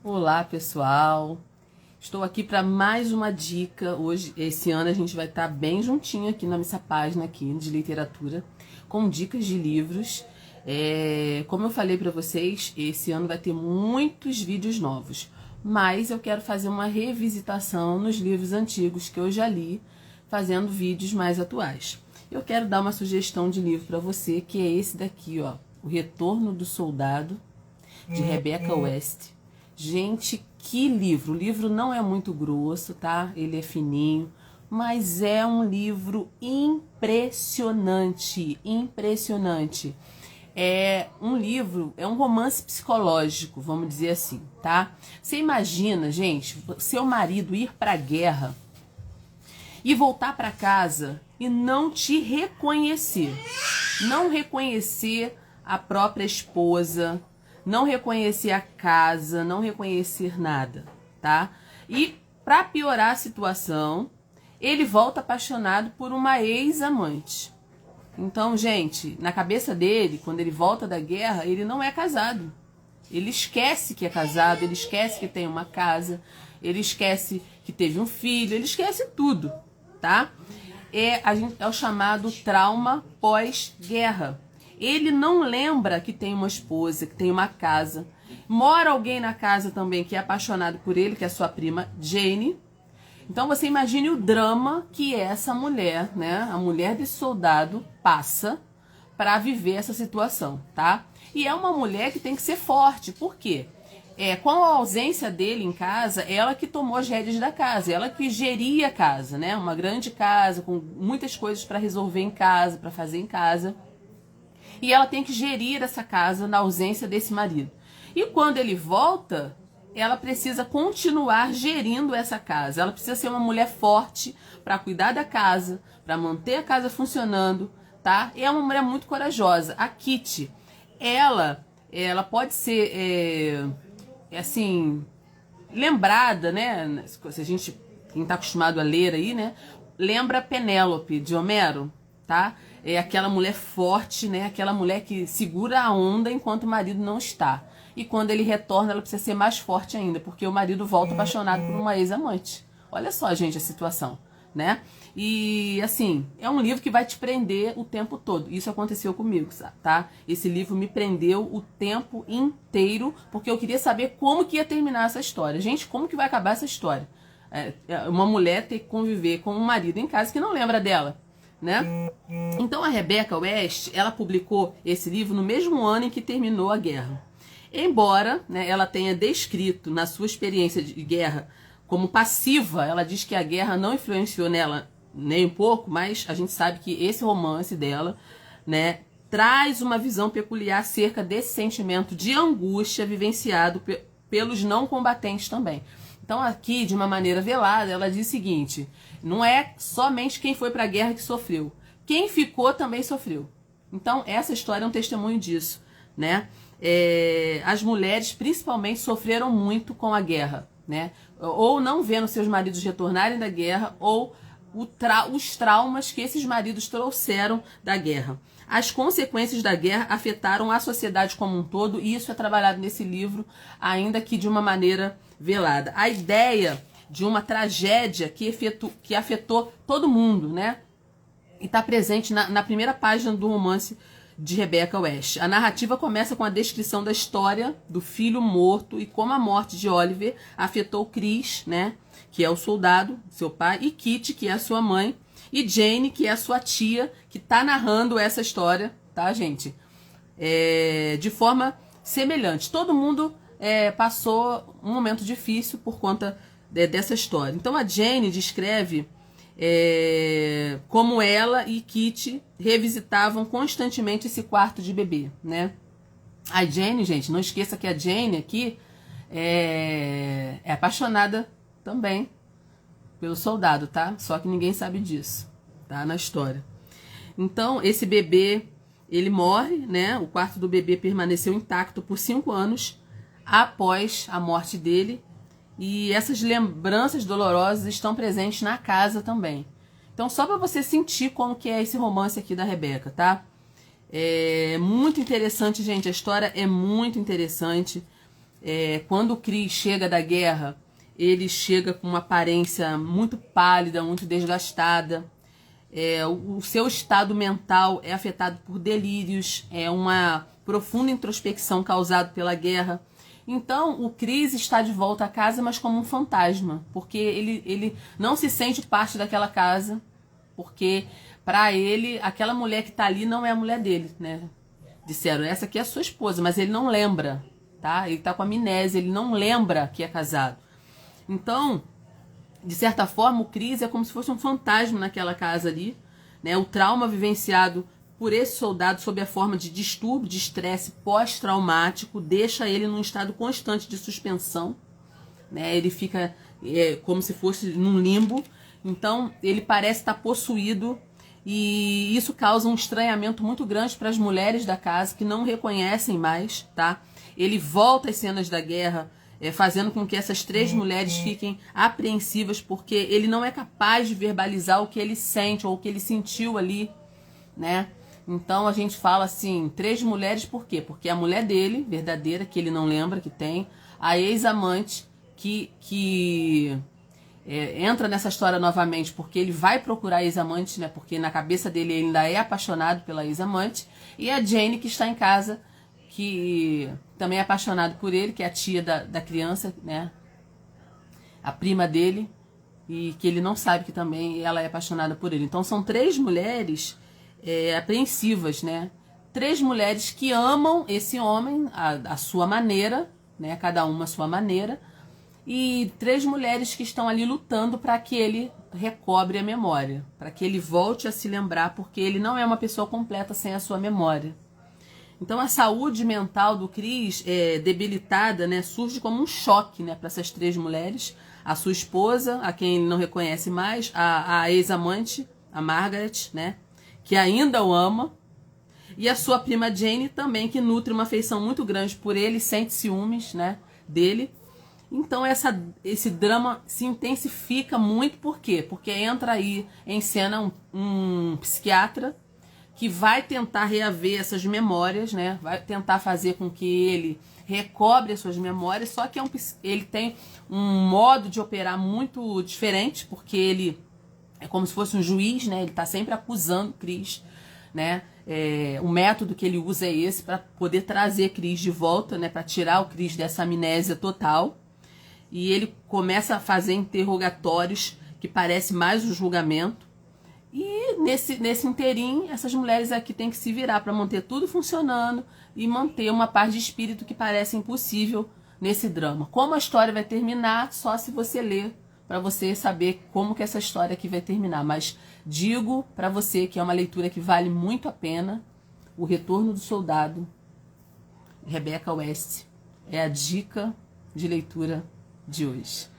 Olá, pessoal. Estou aqui para mais uma dica. Hoje, esse ano, a gente vai estar bem juntinho aqui na nossa página aqui de literatura, com dicas de livros. Como eu falei para vocês, esse ano vai ter muitos vídeos novos, mas eu quero fazer uma revisitação nos livros antigos que eu já li, fazendo vídeos mais atuais. Eu quero dar uma sugestão de livro para você, que é esse daqui, ó, O Retorno do Soldado, de Rebecca West. Gente, que livro! O livro não é muito grosso, tá? Ele é fininho, mas é um livro impressionante, impressionante. É um livro, é um romance psicológico, vamos dizer assim, tá? Você imagina, gente, seu marido ir pra guerra e voltar para casa e não te reconhecer. Não reconhecer a própria esposa, não reconhecer a casa, não reconhecer nada, tá? E para piorar a situação, ele volta apaixonado por uma ex-amante. Então, gente, na cabeça dele, quando ele volta da guerra, ele não é casado. Ele esquece que é casado, ele esquece que tem uma casa, ele esquece que teve um filho, ele esquece tudo, tá? É o chamado trauma pós-guerra. Ele não lembra que tem uma esposa, que tem uma casa. Mora alguém na casa também que é apaixonado por ele, que é a sua prima Jane. Então você imagine o drama que essa mulher, né, a mulher desse soldado, passa para viver essa situação, tá? E é uma mulher que tem que ser forte. Por quê? Com a ausência dele em casa, ela que tomou as rédeas da casa, ela que geria a casa, né? Uma grande casa com muitas coisas para resolver em casa, para fazer em casa. E ela tem que gerir essa casa na ausência desse marido. E quando ele volta, ela precisa continuar gerindo essa casa. Ela precisa ser uma mulher forte para cuidar da casa, para manter a casa funcionando, tá? E é uma mulher muito corajosa. A Kitty, ela pode ser, assim, lembrada, né? Se a gente, quem está acostumado a ler aí, né? Lembra Penélope de Homero, tá? É aquela mulher forte, né? Aquela mulher que segura a onda enquanto o marido não está. E quando ele retorna, ela precisa ser mais forte ainda, porque o marido volta apaixonado por uma ex-amante. Olha só, gente, a situação, né? E, assim, é um livro que vai te prender o tempo todo. Isso aconteceu comigo, tá? Esse livro me prendeu o tempo inteiro, porque eu queria saber como que ia terminar essa história. Gente, como que vai acabar essa história? Uma mulher ter que conviver com um marido em casa que não lembra dela, né? Então a Rebecca West, ela publicou esse livro no mesmo ano em que terminou a guerra. Embora, né, ela tenha descrito na sua experiência de guerra como passiva, ela diz que a guerra não influenciou nela nem um pouco, mas a gente sabe que esse romance dela, né, traz uma visão peculiar acerca desse sentimento de angústia vivenciado pelos não combatentes também. Então aqui, de uma maneira velada, ela diz o seguinte: não é somente quem foi para a guerra que sofreu, quem ficou também sofreu. Então essa história é um testemunho disso, né? As mulheres principalmente sofreram muito com a guerra, né? Ou não vendo seus maridos retornarem da guerra, ou os traumas que esses maridos trouxeram da guerra. As consequências da guerra afetaram a sociedade como um todo, e isso é trabalhado nesse livro, ainda que de uma maneira velada. A ideia de uma tragédia que afetou todo mundo, né? E está presente na primeira página do romance de Rebecca West. A narrativa começa com a descrição da história do filho morto e como a morte de Oliver afetou Chris, né, que é o soldado, seu pai, e Kitty, que é a sua mãe, e Jane, que é a sua tia, que está narrando essa história, tá, gente? De forma semelhante. Todo mundo passou um momento difícil por conta dessa história. Então a Jane descreve como ela e Kitty revisitavam constantemente esse quarto de bebê, né? A Jane, gente, não esqueça que a Jane aqui é apaixonada também pelo soldado, tá? Só que ninguém sabe disso, tá? Na história. Então, esse bebê, ele morre, né? O quarto do bebê permaneceu intacto por 5 anos após a morte dele. E essas lembranças dolorosas estão presentes na casa também. Então, só para você sentir como que é esse romance aqui da Rebecca, tá? É muito interessante, gente. A história é muito interessante. Quando o Cris chega da guerra, ele chega com uma aparência muito pálida, muito desgastada. O seu estado mental é afetado por delírios, é uma profunda introspecção causada pela guerra. Então, o Cris está de volta à casa, mas como um fantasma, porque ele não se sente parte daquela casa, porque para ele, aquela mulher que está ali não é a mulher dele, né? Disseram, essa aqui é a sua esposa, mas ele não lembra, tá? Ele está com amnésia, ele não lembra que é casado. Então, de certa forma, o Cris é como se fosse um fantasma naquela casa ali, né? O trauma vivenciado por esse soldado sob a forma de distúrbio, de estresse pós-traumático, deixa ele num estado constante de suspensão, né? Ele fica como se fosse num limbo. Então, ele parece estar possuído e isso causa um estranhamento muito grande para as mulheres da casa que não reconhecem mais, tá? Ele volta às cenas da guerra, fazendo com que essas 3 mulheres fiquem apreensivas, porque ele não é capaz de verbalizar o que ele sente ou o que ele sentiu ali, né? Então a gente fala assim, 3 mulheres por quê? Porque a mulher dele, verdadeira, que ele não lembra que tem, a ex-amante que entra nessa história novamente, porque ele vai procurar a ex-amante, né? Porque na cabeça dele ele ainda é apaixonado pela ex-amante, e a Jane que está em casa, que também é apaixonado por ele, que é a tia da criança, né? A prima dele, e que ele não sabe que também ela é apaixonada por ele. Então são 3 mulheres apreensivas, né? 3 mulheres que amam esse homem à sua maneira, né? Cada uma à sua maneira, e 3 mulheres que estão ali lutando para que ele recobre a memória, para que ele volte a se lembrar, porque ele não é uma pessoa completa sem a sua memória. Então a saúde mental do Cris debilitada, né, surge como um choque, né, para essas 3 mulheres. A sua esposa, a quem ele não reconhece mais, a ex-amante, a Margaret, né, que ainda o ama, e a sua prima Jane também, que nutre uma afeição muito grande por ele, sente ciúmes, né, dele. Então esse drama se intensifica muito, por quê? Porque entra aí em cena um psiquiatra que vai tentar reaver essas memórias, né? Vai tentar fazer com que ele recobre as suas memórias, só que ele tem um modo de operar muito diferente, porque ele é como se fosse um juiz, né? Ele está sempre acusando Cris, né? O método que ele usa é esse, para poder trazer Cris de volta, né? Para tirar o Cris dessa amnésia total. E ele começa a fazer interrogatórios que parece mais um julgamento. E nesse inteirinho, essas mulheres aqui têm que se virar para manter tudo funcionando e manter uma paz de espírito que parece impossível nesse drama. Como a história vai terminar, só se você ler, para você saber como que essa história aqui vai terminar. Mas digo para você que é uma leitura que vale muito a pena. O Retorno do Soldado, Rebecca West, é a dica de leitura de hoje.